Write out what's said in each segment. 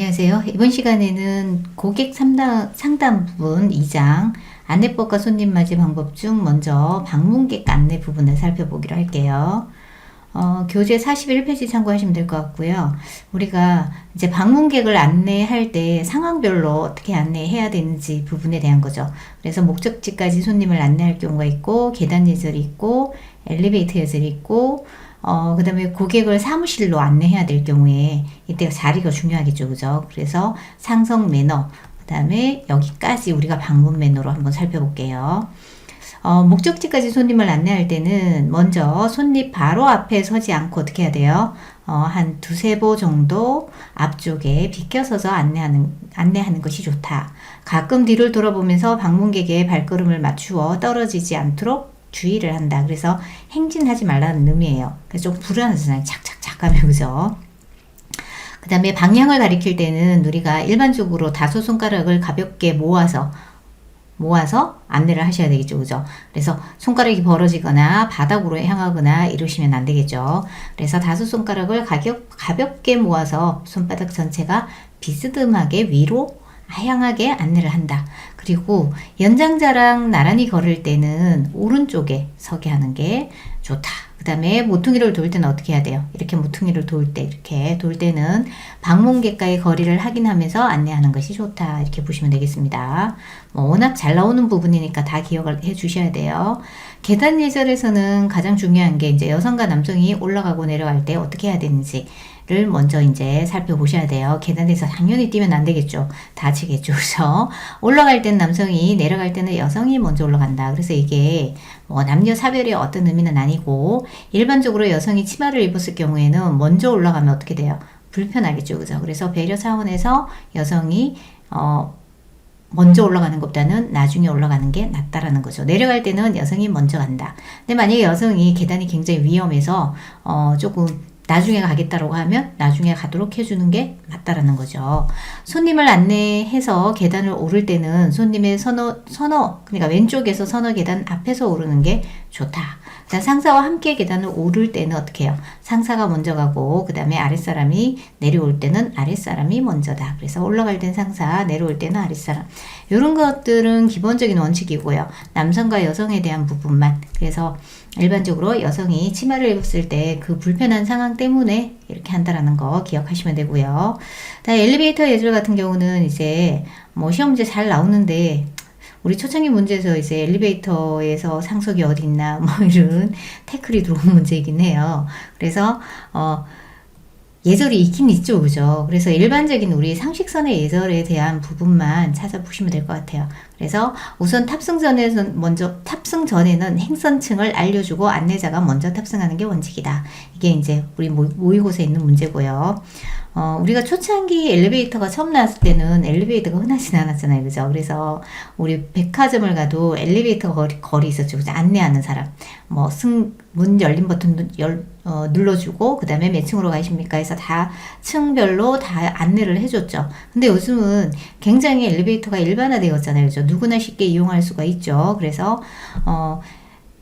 안녕하세요. 이번 시간에는 고객 상담 부분 2장 안내법과 손님 맞이 방법 중 먼저 방문객 안내 부분을 살펴보기로 할게요. 교재 41페이지 참고하시면 될 것 같고요. 우리가 이제 방문객을 안내할 때 상황별로 어떻게 안내해야 되는지 부분에 대한 거죠. 그래서 목적지까지 손님을 안내할 경우가 있고, 계단 예절이 있고, 엘리베이터 예절이 있고, 그 다음에 고객을 사무실로 안내해야 될 경우에 이때 자리가 중요하겠죠. 그죠? 그래서 상성 매너, 그 다음에 여기까지 우리가 방문 매너로 한번 살펴볼게요. 목적지까지 손님을 안내할 때는 먼저 손님 바로 앞에 서지 않고 어떻게 해야 돼요? 한 두세 보 정도 앞쪽에 비껴서서 안내하는 것이 좋다. 가끔 뒤를 돌아보면서 방문객의 발걸음을 맞추어 떨어지지 않도록 주의를 한다. 그래서 행진하지 말라는 의미예요. 그래서 좀 불안하잖아요. 착착착 하면, 그죠? 그 다음에 방향을 가리킬 때는 우리가 일반적으로 다섯 손가락을 가볍게 모아서 안내를 하셔야 되겠죠. 그죠? 그래서 손가락이 벌어지거나 바닥으로 향하거나 이러시면 안 되겠죠. 그래서 다섯 손가락을 가볍게 모아서 손바닥 전체가 비스듬하게 위로 향하게 안내를 한다. 그리고 연장자랑 나란히 걸을 때는 오른쪽에 서게 하는 게 좋다. 그 다음에 모퉁이를 돌 때는 어떻게 해야 돼요? 이렇게 모퉁이를 이렇게 돌 때는 방문객과의 거리를 확인하면서 안내하는 것이 좋다. 이렇게 보시면 되겠습니다. 워낙 잘 나오는 부분이니까 다 기억을 해 주셔야 돼요. 계단 예절에서는 가장 중요한 게 이제 여성과 남성이 올라가고 내려갈 때 어떻게 해야 되는지 를 먼저 이제 살펴보셔야 돼요. 계단에서 당연히 뛰면 안 되겠죠. 다치겠죠. 그래서 올라갈 때는 남성이, 내려갈 때는 여성이 먼저 올라간다. 그래서 이게 남녀 사별의 어떤 의미는 아니고, 일반적으로 여성이 치마를 입었을 경우에는 먼저 올라가면 어떻게 돼요? 불편하겠죠. 그죠? 그래서 배려 차원에서 여성이 먼저 올라가는 것보다는 나중에 올라가는 게 낫다라는 거죠. 내려갈 때는 여성이 먼저 간다. 근데 만약에 여성이 계단이 굉장히 위험해서 조금 나중에 가겠다라고 하면 나중에 가도록 해주는 게 맞다라는 거죠. 손님을 안내해서 계단을 오를 때는 손님의 그러니까 왼쪽에서 서너 계단 앞에서 오르는 게 좋다. 상사와 함께 계단을 오를 때는 어떻게 해요? 상사가 먼저 가고 그 다음에 아랫사람이 내려올 때는 아랫사람이 먼저다. 그래서 올라갈 땐 상사, 내려올 때는 아랫사람. 이런 것들은 기본적인 원칙이고요. 남성과 여성에 대한 부분만. 그래서 일반적으로 여성이 치마를 입었을 때 그 불편한 상황 때문에 이렇게 한다라는 거 기억하시면 되고요. 엘리베이터 예절 같은 경우는 이제 시험 문제 잘 나오는데 우리 초창기 문제에서 이제 엘리베이터에서 상석이 어디 있나 이런 태클이 들어온 문제이긴 해요. 그래서 예절이 있긴 있죠. 그죠? 그래서 일반적인 우리 상식선의 예절에 대한 부분만 찾아보시면 될 것 같아요. 그래서 우선 탑승 전에는 행선층을 알려주고 안내자가 먼저 탑승하는 게 원칙이다. 이게 이제 우리 모의고사에 있는 문제고요. 우리가 초창기 엘리베이터가 처음 나왔을 때는 엘리베이터가 흔하진 않았잖아요. 그죠? 그래서 우리 백화점을 가도 엘리베이터 거리 있었죠. 그죠? 안내하는 사람. 문 열린 버튼 눌러주고, 그 다음에 몇 층으로 가십니까 해서 다 층별로 다 안내를 해줬죠. 근데 요즘은 굉장히 엘리베이터가 일반화되었잖아요. 그죠? 누구나 쉽게 이용할 수가 있죠.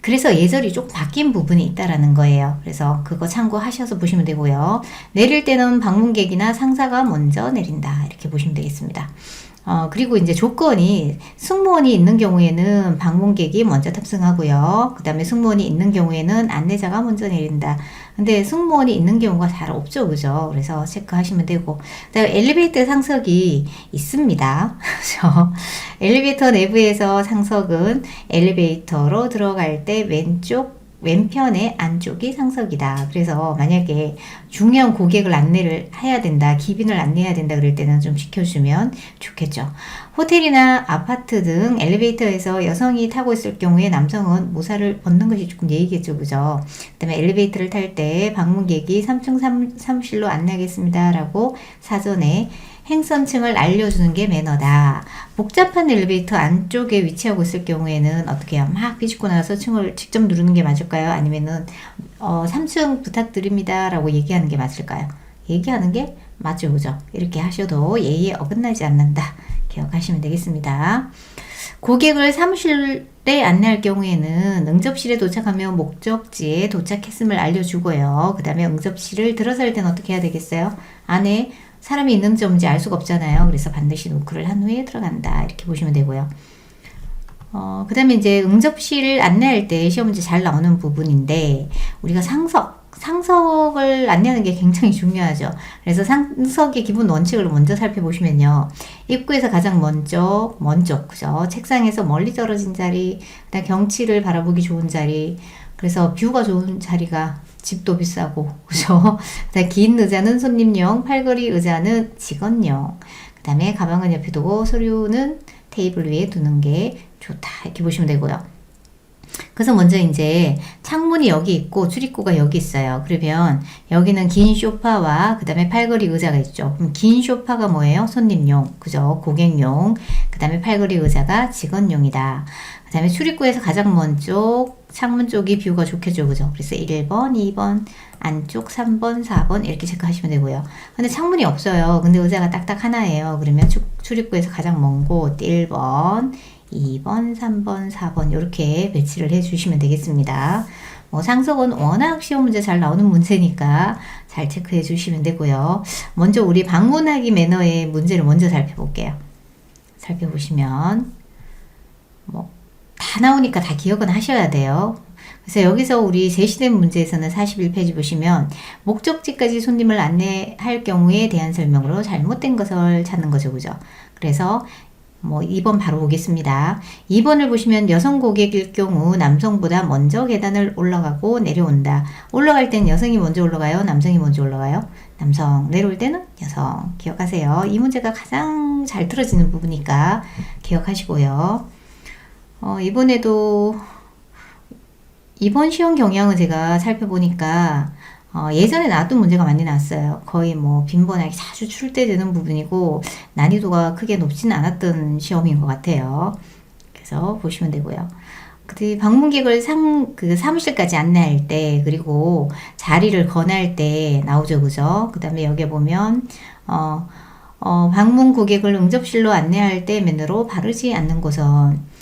그래서 예절이 조금 바뀐 부분이 있다라는 거예요. 그래서 그거 참고하셔서 보시면 되고요. 내릴 때는 방문객이나 상사가 먼저 내린다. 이렇게 보시면 되겠습니다. 그리고 이제 조건이 승무원이 있는 경우에는 방문객이 먼저 탑승하고요. 그 다음에 승무원이 있는 경우에는 안내자가 먼저 내린다. 근데 승무원이 있는 경우가 잘 없죠. 그죠? 그래서 체크하시면 되고. 그다음에 엘리베이터 상석이 있습니다. 그래서 엘리베이터 내부에서 상석은 엘리베이터로 들어갈 때 왼편의 안쪽이 상석이다. 그래서 만약에 중요한 고객을 안내를 해야 된다, 기빈을 안내해야 된다 그럴 때는 좀 지켜주면 좋겠죠. 호텔이나 아파트 등 엘리베이터에서 여성이 타고 있을 경우에 남성은 모자를 벗는 것이 조금 예의겠죠. 그죠? 그 다음에 엘리베이터를 탈 때 방문객이 3층 사무실로 안내하겠습니다 라고 사전에 행선층을 알려주는 게 매너다. 복잡한 엘리베이터 안쪽에 위치하고 있을 경우에는 어떻게 해요? 막 비집고 나서 층을 직접 누르는 게 맞을까요? 아니면은 3층 부탁드립니다 라고 얘기하는 게 맞을까요? 얘기하는 게 맞죠. 그죠? 이렇게 하셔도 예의에 어긋나지 않는다. 기억하시면 되겠습니다. 고객을 사무실에 안내할 경우에는 응접실에 도착하면 목적지에 도착했음을 알려주고요. 그 다음에 응접실을 들어설 때는 어떻게 해야 되겠어요? 안에 사람이 있는지 없는지 알 수가 없잖아요. 그래서 반드시 노크를 한 후에 들어간다. 이렇게 보시면 되고요. 그 다음에 이제 응접실을 안내할 때 시험 문제 잘 나오는 부분인데, 우리가 상석을 안내하는 게 굉장히 중요하죠. 그래서 상석의 기본 원칙을 먼저 살펴보시면요. 입구에서 가장 먼저, 그죠? 책상에서 멀리 떨어진 자리, 그다음 경치를 바라보기 좋은 자리, 그래서 뷰가 좋은 자리가 집도 비싸고, 그죠? 그다음 긴 의자는 손님용, 팔걸이 의자는 직원용, 그 다음에 가방은 옆에 두고 서류는 테이블 위에 두는 게 좋다. 이렇게 보시면 되고요. 그래서 먼저 이제 창문이 여기 있고 출입구가 여기 있어요. 그러면 여기는 긴 소파와 그 다음에 팔걸이 의자가 있죠. 그럼 긴 소파가 뭐예요? 손님용, 그죠? 고객용. 그 다음에 팔걸이 의자가 직원용이다. 그 다음에 출입구에서 가장 먼저 창문 쪽이 뷰가 좋겠죠, 그죠? 그래서 1번, 2번, 안쪽 3번, 4번 이렇게 체크하시면 되고요. 근데 창문이 없어요. 근데 의자가 딱딱 하나예요. 그러면 출입구에서 가장 먼 곳 1번, 2번, 3번, 4번 이렇게 배치를 해주시면 되겠습니다. 상석은 워낙 시험 문제 잘 나오는 문제니까 잘 체크해 주시면 되고요. 먼저 우리 방문하기 매너의 문제를 먼저 살펴볼게요. 살펴보시면 다 나오니까 다 기억은 하셔야 돼요. 그래서 여기서 우리 제시된 문제에서는 41페이지 보시면 목적지까지 손님을 안내할 경우에 대한 설명으로 잘못된 것을 찾는 거죠. 그죠? 그래서 2번 바로 보겠습니다. 2번을 보시면 여성 고객일 경우 남성보다 먼저 계단을 올라가고 내려온다. 올라갈 땐 여성이 먼저 올라가요? 남성이 먼저 올라가요? 남성. 내려올 때는 여성. 기억하세요. 이 문제가 가장 잘 틀어지는 부분이니까 기억하시고요. 이번에도 이번 시험 경향을 제가 살펴보니까 예전에 나왔던 문제가 많이 나왔어요. 거의 빈번하게 자주 출제되는 부분이고 난이도가 크게 높지는 않았던 시험인 것 같아요. 그래서 보시면 되고요. 그 방문객을 사무실까지 안내할 때, 그리고 자리를 권할 때 나오죠, 그죠? 그 다음에 여기 보면 방문 고객을 응접실로 안내할 때 맨으로 바르지 않는 곳은,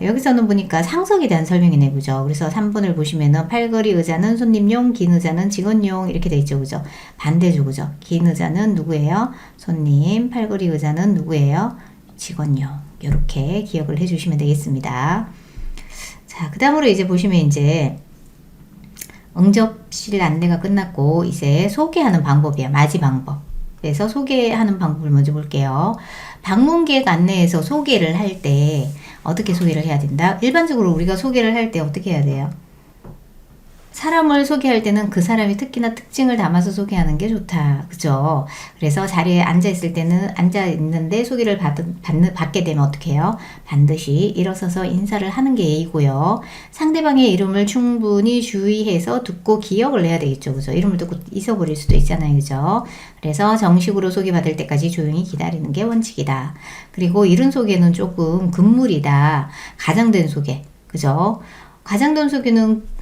여기서는 보니까 상석에 대한 설명이네, 그죠? 그래서 3번을 보시면은 팔걸이 의자는 손님용, 긴 의자는 직원용 이렇게 돼 있죠, 그죠? 반대죠, 그죠? 긴 의자는 누구예요? 손님, 팔걸이 의자는 누구예요? 직원용. 이렇게 기억을 해주시면 되겠습니다. 자, 그 다음으로 이제 보시면 이제 응접실 안내가 끝났고 이제 소개하는 방법이에요. 맞이 방법. 그래서 소개하는 방법을 먼저 볼게요. 방문객 안내에서 소개를 할 때 어떻게 소개를 해야 된다? 일반적으로 우리가 소개를 할 때 어떻게 해야 돼요? 사람을 소개할 때는 그 사람이 특기나 특징을 담아서 소개하는 게 좋다. 그죠? 그래서 자리에 앉아있을 때는 앉아있는데 소개를 받게 되면 어떻게 해요? 반드시 일어서서 인사를 하는 게 예의고요. 상대방의 이름을 충분히 주의해서 듣고 기억을 해야 되겠죠. 그죠? 이름을 듣고 잊어버릴 수도 있잖아요. 그죠? 그래서 정식으로 소개받을 때까지 조용히 기다리는 게 원칙이다. 그리고 이런 소개는 조금 금물이다. 가장된 소개. 그죠? 가장된 소개는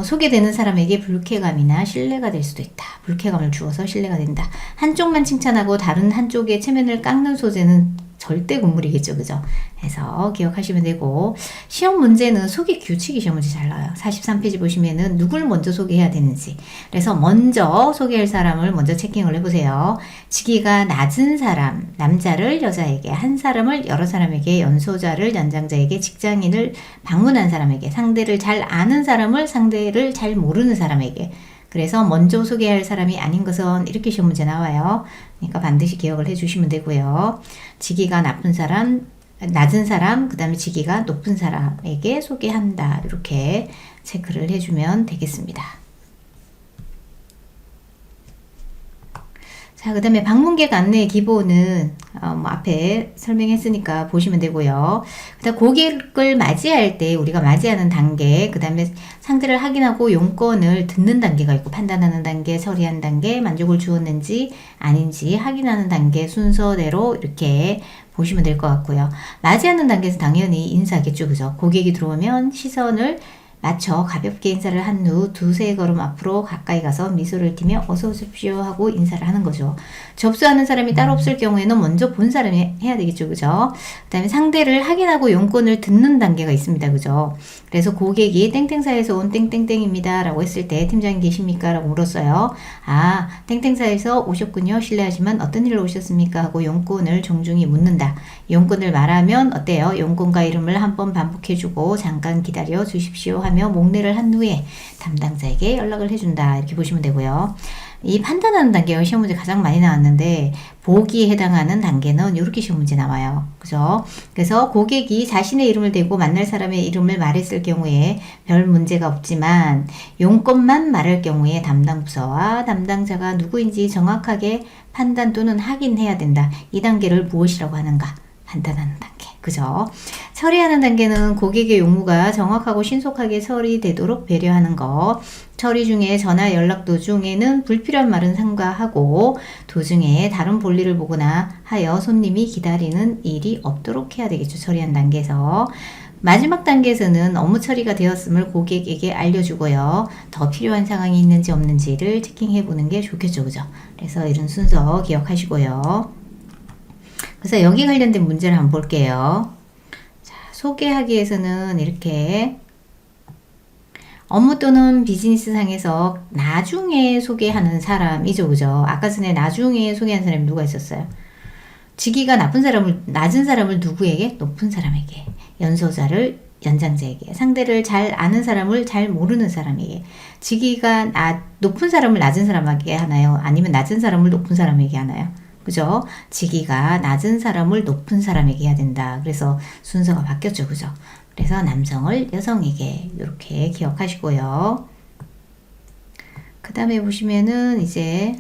소개되는 사람에게 불쾌감이나 신뢰가 될 수도 있다. 불쾌감을 주어서 신뢰가 된다. 한쪽만 칭찬하고 다른 한쪽의 체면을 깎는 소재는 절대 금물이겠죠. 그죠? 해서 기억하시면 되고, 시험 문제는 소개 규칙이 시험 문제 잘 나와요. 43페이지 보시면은 누굴 먼저 소개해야 되는지. 그래서 먼저 소개할 사람을 먼저 체킹을 해보세요. 직위가 낮은 사람, 남자를 여자에게, 한 사람을 여러 사람에게, 연소자를 연장자에게, 직장인을 방문한 사람에게, 상대를 잘 아는 사람을 상대를 잘 모르는 사람에게. 그래서 먼저 소개할 사람이 아닌 것은 이렇게 시험 문제 나와요. 그러니까 반드시 기억을 해주시면 되고요. 직위가 낮은 사람, 그 다음에 직위가 높은 사람에게 소개한다. 이렇게 체크를 해주면 되겠습니다. 자, 그 다음에 방문객 안내의 기본은 앞에 설명했으니까 보시면 되고요. 그 다음 고객을 맞이할 때 우리가 맞이하는 단계, 그 다음에 상대를 확인하고 용건을 듣는 단계가 있고, 판단하는 단계, 처리하는 단계, 만족을 주었는지 아닌지 확인하는 단계 순서대로 이렇게 보시면 될 것 같고요. 맞이하는 단계에서 당연히 인사겠죠, 그죠? 고객이 들어오면 시선을 맞춰 가볍게 인사를 한 후 두세 걸음 앞으로 가까이 가서 미소를 띠며 어서 오십시오 하고 인사를 하는 거죠. 접수하는 사람이 따로 없을 경우에는 먼저 본 사람이 해야 되겠죠. 그죠? 그 다음에 상대를 확인하고 용건을 듣는 단계가 있습니다. 그죠? 그래서 고객이 땡땡사에서 온 땡땡땡입니다 라고 했을 때 팀장님 계십니까? 라고 물었어요. 아, 땡땡사에서 오셨군요. 실례하지만 어떤 일로 오셨습니까? 하고 용건을 정중히 묻는다. 용건을 말하면 어때요? 용건과 이름을 한번 반복해주고 잠깐 기다려 주십시오 하며 목례를 한 후에 담당자에게 연락을 해준다. 이렇게 보시면 되고요. 이 판단하는 단계가 시험 문제 가장 많이 나왔는데 보기에 해당하는 단계는 이렇게 시험 문제 나와요. 그죠? 그래서 고객이 자신의 이름을 대고 만날 사람의 이름을 말했을 경우에 별 문제가 없지만 용건만 말할 경우에 담당 부서와 담당자가 누구인지 정확하게 판단 또는 확인해야 된다. 이 단계를 무엇이라고 하는가? 판단하는 단계. 그죠? 처리하는 단계는 고객의 용무가 정확하고 신속하게 처리되도록 배려하는 것. 처리 중에 전화 연락 도중에는 불필요한 말은 삼가하고 도중에 다른 볼일을 보거나 하여 손님이 기다리는 일이 없도록 해야 되겠죠. 처리한 단계에서. 마지막 단계에서는 업무 처리가 되었음을 고객에게 알려주고요. 더 필요한 상황이 있는지 없는지를 체킹해 보는 게 좋겠죠. 그죠? 그래서 이런 순서 기억하시고요. 그래서 여기 관련된 문제를 한번 볼게요. 자, 소개하기에서는 이렇게 업무 또는 비즈니스 상에서 나중에 소개하는 사람이죠. 그죠? 아까 전에 나중에 소개한 사람이 누가 있었어요? 직위가 낮은 사람을 누구에게? 높은 사람에게. 연소자를 연장자에게. 상대를 잘 아는 사람을 잘 모르는 사람에게. 직위가 높은 사람을 낮은 사람에게 하나요? 아니면 낮은 사람을 높은 사람에게 하나요? 그죠? 직위가 낮은 사람을 높은 사람에게 해야 된다. 그래서 순서가 바뀌었죠. 그죠? 그래서 남성을 여성에게 이렇게 기억하시고요. 그 다음에 보시면은 이제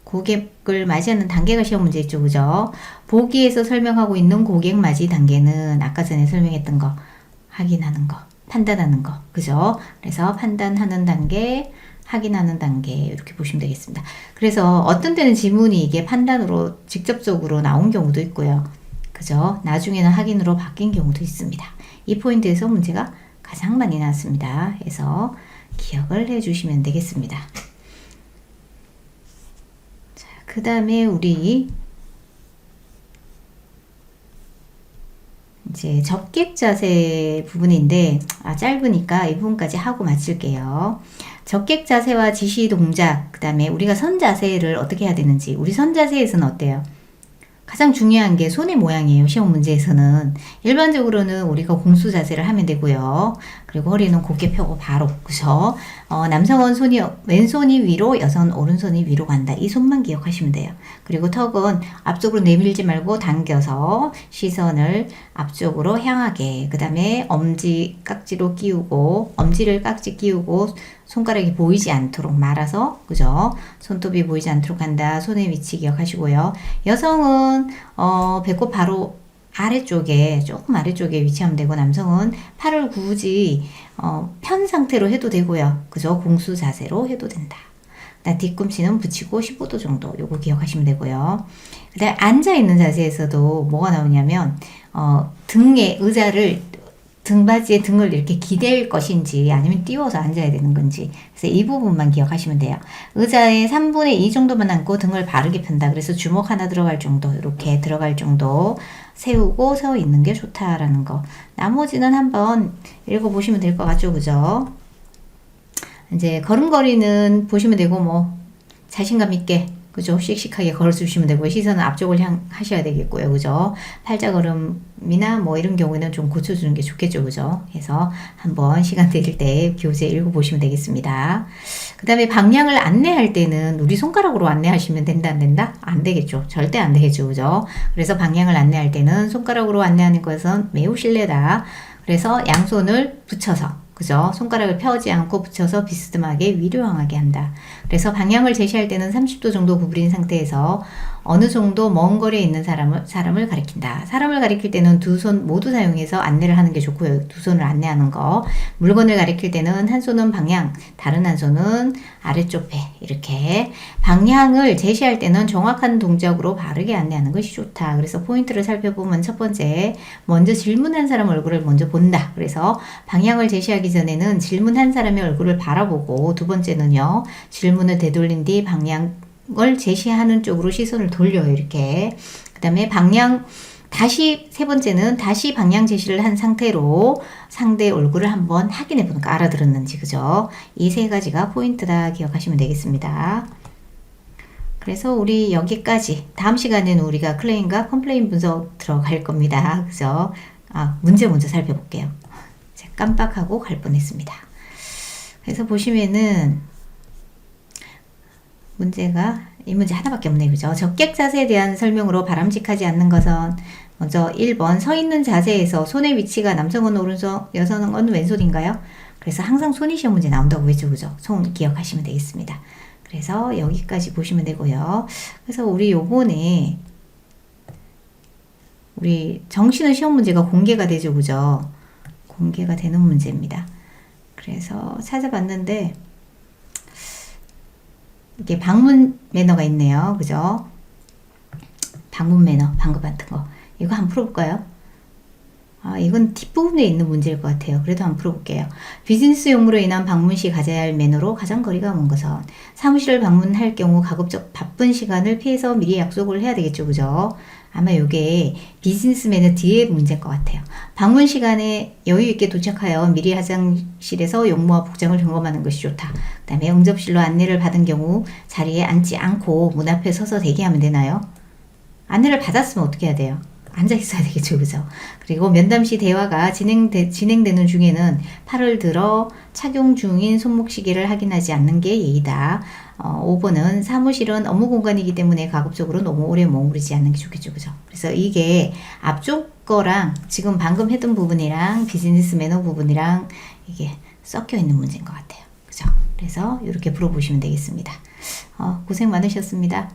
고객을 맞이하는 단계가 시험 문제 있죠. 그죠? 보기에서 설명하고 있는 고객 맞이 단계는 아까 전에 설명했던 거 확인하는 거, 판단하는 거. 그죠? 그래서 판단하는 단계, 확인하는 단계 이렇게 보시면 되겠습니다. 그래서 어떤 때는 지문이 이게 판단으로 직접적으로 나온 경우도 있고요. 그죠? 나중에는 확인으로 바뀐 경우도 있습니다. 이 포인트에서 문제가 가장 많이 나왔습니다. 그래서 기억을 해주시면 되겠습니다. 자, 그 다음에 우리 이제 접객 자세 부분인데 짧으니까 이 부분까지 하고 마칠게요. 접객 자세와 지시 동작, 그 다음에 우리가 선 자세를 어떻게 해야 되는지, 우리 선 자세에서는 어때요? 가장 중요한 게 손의 모양이에요. 시험 문제에서는. 일반적으로는 우리가 공수 자세를 하면 되고요. 그리고 허리는 곧게 펴고 바로. 그죠? 남성은 왼손이 위로, 여성은 오른손이 위로 간다. 이 손만 기억하시면 돼요. 그리고 턱은 앞쪽으로 내밀지 말고 당겨서 시선을 앞쪽으로 향하게. 그 다음에 엄지 깍지로 끼우고, 엄지를 깍지 끼우고, 손가락이 보이지 않도록 말아서, 그죠? 손톱이 보이지 않도록 한다. 손의 위치 기억하시고요. 여성은, 배꼽 바로 아래쪽에, 조금 아래쪽에 위치하면 되고, 남성은 팔을 굳이, 편 상태로 해도 되고요. 그죠? 공수 자세로 해도 된다. 뒤꿈치는 붙이고 15도 정도, 요거 기억하시면 되고요. 그 다음에 앉아있는 자세에서도 뭐가 나오냐면, 등에 등받이에 등을 이렇게 기댈 것인지 아니면 띄워서 앉아야 되는 건지, 그래서 이 부분만 기억하시면 돼요. 의자에 3분의 2 정도만 앉고 등을 바르게 편다. 그래서 주먹 하나 들어갈 정도, 이렇게 들어갈 정도 세우고 서 있는 게 좋다라는 거. 나머지는 한번 읽어보시면 될 것 같죠. 그죠? 이제 걸음걸이는 보시면 되고, 뭐 자신감 있게, 그죠? 씩씩하게 걸어주시면 되고, 시선은 앞쪽을 향하셔야 되겠고요. 그죠? 팔자걸음이나 뭐 이런 경우에는 좀 고쳐주는 게 좋겠죠. 그죠? 그래서 한번 시간 되실 때 교재 읽어보시면 되겠습니다. 그 다음에 방향을 안내할 때는 우리 손가락으로 안내하시면 된다, 안 된다? 안 되겠죠. 절대 안 되겠죠. 그죠? 그래서 방향을 안내할 때는 손가락으로 안내하는 것은 매우 실례다. 그래서 양손을 붙여서, 그죠? 손가락을 펴지 않고 붙여서 비스듬하게 위로 향하게 한다. 그래서 방향을 제시할 때는 30도 정도 구부린 상태에서 어느 정도 먼 거리에 있는 사람을 가리킨다. 사람을 가리킬 때는 두 손 모두 사용해서 안내를 하는 게 좋고요. 두 손을 안내하는 거. 물건을 가리킬 때는 한 손은 방향, 다른 한 손은 아래쪽 배. 이렇게 방향을 제시할 때는 정확한 동작으로 바르게 안내하는 것이 좋다. 그래서 포인트를 살펴보면 첫 번째, 먼저 질문한 사람 얼굴을 먼저 본다. 그래서 방향을 제시하기 전에는 질문한 사람의 얼굴을 바라보고, 두 번째는요, 질문을 되돌린 뒤 방향을 제시하는 쪽으로 시선을 돌려요. 이렇게. 그 다음에 세 번째는 다시 방향 제시를 한 상태로 상대의 얼굴을 한번 확인해 보는 거, 알아들었는지, 그죠? 이 세 가지가 포인트다 기억하시면 되겠습니다. 그래서 우리 여기까지, 다음 시간에는 우리가 클레임과 컴플레인 분석 들어갈 겁니다. 그죠? 문제 먼저 살펴볼게요. 제가 깜빡하고 갈 뻔했습니다. 그래서 보시면은 이 문제 하나밖에 없네요. 그죠? 적객 자세에 대한 설명으로 바람직하지 않는 것은 먼저 1번 서 있는 자세에서 손의 위치가 남성은 오른손, 여성은 왼손인가요? 그래서 항상 손이 시험 문제 나온다고 했죠. 그죠? 손 기억하시면 되겠습니다. 그래서 여기까지 보시면 되고요. 그래서 우리 요번에 우리 정시는 시험 문제가 공개가 되죠. 그죠? 공개가 되는 문제입니다. 그래서 찾아봤는데 이게 방문 매너가 있네요. 그죠? 방문 매너, 방금 같은 거. 이거 한번 풀어볼까요? 이건 뒷부분에 있는 문제일 것 같아요. 그래도 한번 풀어볼게요. 비즈니스 용무로 인한 방문 시 가져야 할 매너로 가장 거리가 먼 것은 사무실을 방문할 경우 가급적 바쁜 시간을 피해서 미리 약속을 해야 되겠죠. 그죠? 아마 이게 비즈니스 매너 뒤에 문제일 것 같아요. 방문 시간에 여유 있게 도착하여 미리 화장실에서 용무와 복장을 점검하는 것이 좋다. 그 다음에 응접실로 안내를 받은 경우 자리에 앉지 않고 문 앞에 서서 대기하면 되나요? 안내를 받았으면 어떻게 해야 돼요? 앉아 있어야 되겠죠. 그죠? 그리고 면담 시 대화가 진행되는 중에는 팔을 들어 착용 중인 손목시계를 확인하지 않는 게 예의다. 5번은 사무실은 업무 공간이기 때문에 가급적으로 너무 오래 머무르지 않는 게 좋겠죠. 그죠? 그래서 이게 앞쪽 거랑 지금 방금 했던 부분이랑 비즈니스 매너 부분이랑 이게 섞여 있는 문제인 것 같아요. 그죠? 그래서 이렇게 풀어보시면 되겠습니다. 고생 많으셨습니다.